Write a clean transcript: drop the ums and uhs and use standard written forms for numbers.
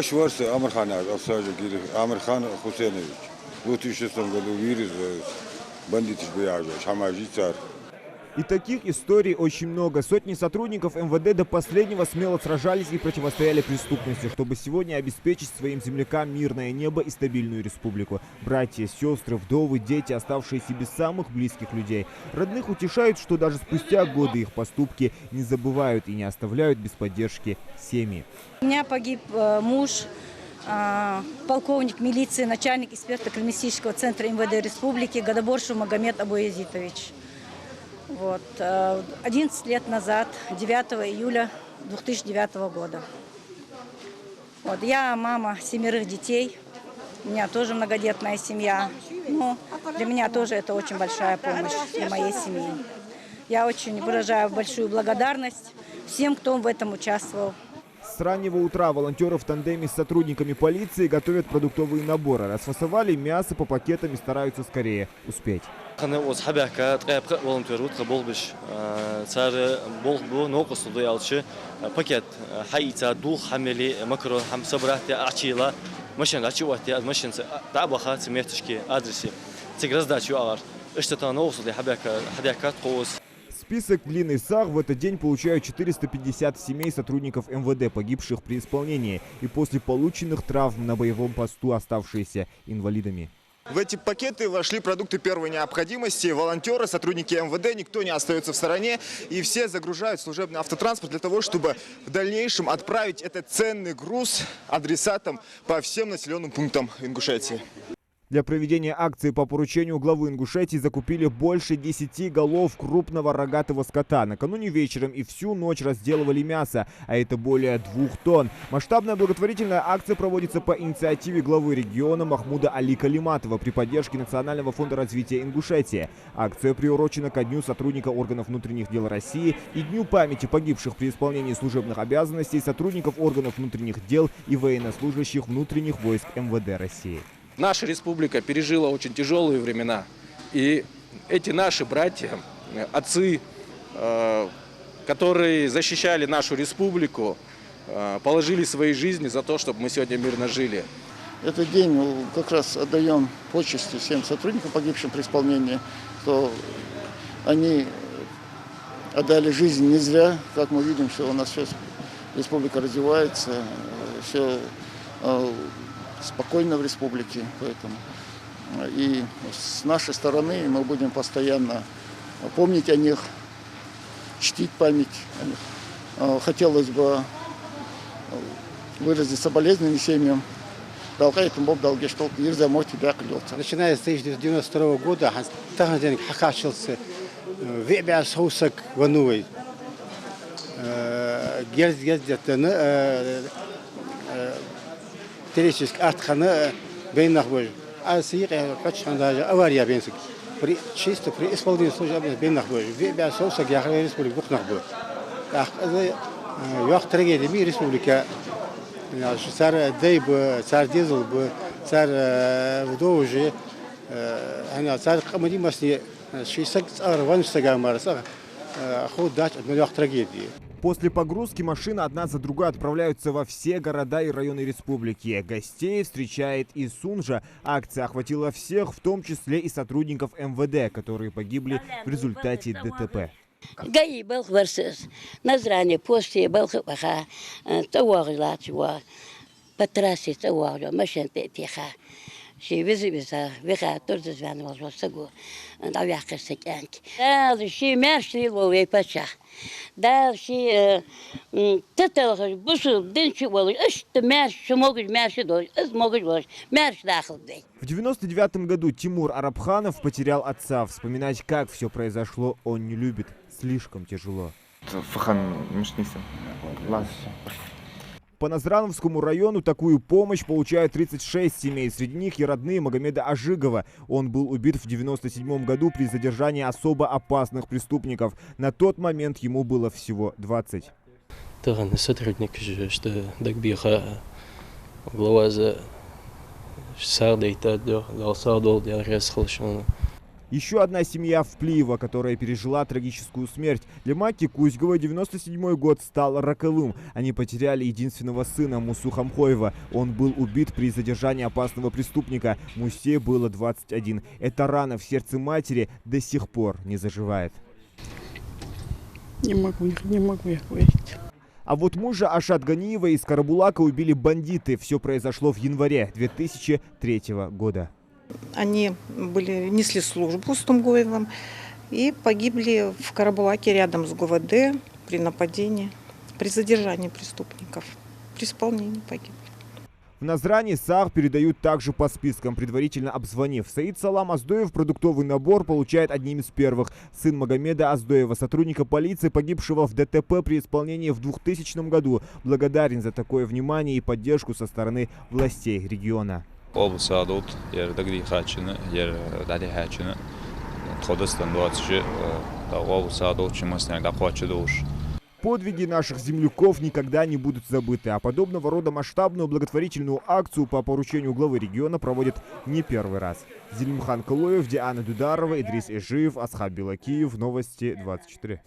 Шварца Амархана, Амархан Хусейнович. В 2006 году вирус бандиты боялись, Хамажи царь. И таких историй очень много. Сотни сотрудников МВД до последнего смело сражались и противостояли преступности, чтобы сегодня обеспечить своим землякам мирное небо и стабильную республику. Братья, сестры, вдовы, дети, оставшиеся без самых близких людей. Родных утешают, что даже спустя годы их поступки не забывают и не оставляют без поддержки семьи. У меня погиб муж, полковник милиции, начальник экспертно-криминалистического центра МВД Республики Гадаборшев Магомед Абуязитович. 11 лет назад, 9 июля 2009 года. Я мама 7 детей, у меня тоже многодетная семья. Но для меня тоже это очень большая помощь для моей семьи. Я очень выражаю большую благодарность всем, кто в этом участвовал. С раннего утра волонтеры в тандеме с сотрудниками полиции готовят продуктовые наборы. Расфасовали мясо по пакетам и стараются скорее успеть. Пакет حقيقة دول حملي مكرو حم صبرات أعشيلا مشان أعشيوات مشان تعبخات سميتشكي أدرسي تجرزدات شو أغر اشتتنا وصل حبيك قوس. Список длинный. САГ в этот день получают 450 семей сотрудников МВД, погибших при исполнении, и после полученных травм на боевом посту оставшиеся инвалидами. В эти пакеты вошли продукты первой необходимости. Волонтеры, сотрудники МВД, никто не остается в стороне. И все загружают служебный автотранспорт для того, чтобы в дальнейшем отправить этот ценный груз адресатам по всем населенным пунктам Ингушетии. Для проведения акции по поручению главы Ингушетии закупили больше 10 голов крупного рогатого скота. Накануне вечером и всю ночь разделывали мясо, а это более 2 тонн. Масштабная благотворительная акция проводится по инициативе главы региона Махмуда Али Калиматова при поддержке Национального фонда развития Ингушетии. Акция приурочена ко Дню сотрудника органов внутренних дел России и Дню памяти погибших при исполнении служебных обязанностей сотрудников органов внутренних дел и военнослужащих внутренних войск МВД России. Наша республика пережила очень тяжелые времена. И эти наши братья, отцы, которые защищали нашу республику, положили свои жизни за то, чтобы мы сегодня мирно жили. Этот день как раз отдаем почести всем сотрудникам, погибшим при исполнении, что они отдали жизнь не зря. Как мы видим, что у нас сейчас республика развивается, все спокойно в республике, поэтому и с нашей стороны мы будем постоянно помнить о них, чтить память о них. Хотелось бы выразить соболезнования семьям. Начиная с 1992 года, хакачился вебя соусак вануй. Тересик артхана бейнахбой. А сире качанда авария бенсик. Чисто при исполнении служебных бейнахбой. Вебя соусак я республика бухнахбой. Ях трагедия ми республика. Царь Дейб, царь Дизел, царь Вдовжи, царь Камадимасни, 60 арван стагамарса, ход дать от миллион трагедий. После погрузки машины одна за другой отправляются во все города и районы республики. Гостей встречает и Сунжа. Акция охватила всех, в том числе и сотрудников МВД, которые погибли в результате ДТП. Гаи был версис, название после был хаха, тауарлат чего, по трассе тауарло, машин пепеха, ши визибиза, веха тоже звонил сагу, на вяхе секянки. Да, ши мершли ловей пача, да, ши тетелх бусу денчи волой, что мерш, могут мерши дой, могут волой, мерш дахл дей. В 1999 году Тимур Арабханов потерял отца. Вспоминать, как все произошло, он не любит. Слишком тяжело. По Назрановскому району такую помощь получают 36 семей. Среди них и родные Магомеда Ажигова. Он был убит в 1997 году при задержании особо опасных преступников. На тот момент ему было всего 20. Сотрудник, что Дагбиха глава за Сардейта, Сардол, Еще одна семья в Плиево, которая пережила трагическую смерть. Для Маки Кузьговой 97-й год стал роковым. Они потеряли единственного сына Мусу Хамхоева. Он был убит при задержании опасного преступника. Мусе было 21. Эта рана в сердце матери до сих пор не заживает. Не могу я говорить. А вот мужа Ашат Ганиева из Карабулака убили бандиты. Все произошло в январе 2003 года. Они несли службу с Тумгоевым и погибли в Карабулаке рядом с ГУВД при нападении, при задержании преступников, при исполнении погибли. В Назране САГ передают также по спискам, предварительно обзвонив. Саид Салам Аздоев продуктовый набор получает одним из первых. Сын Магомеда Аздоева, сотрудника полиции, погибшего в ДТП при исполнении в 2000 году, благодарен за такое внимание и поддержку со стороны властей региона. Подвиги наших земляков никогда не будут забыты, а подобного рода масштабную благотворительную акцию по поручению главы региона проводят не первый раз. Зелимхан Калоев, Диана Дударова, Идрис Эжиев, Асхаб Белакиев. Новости 24.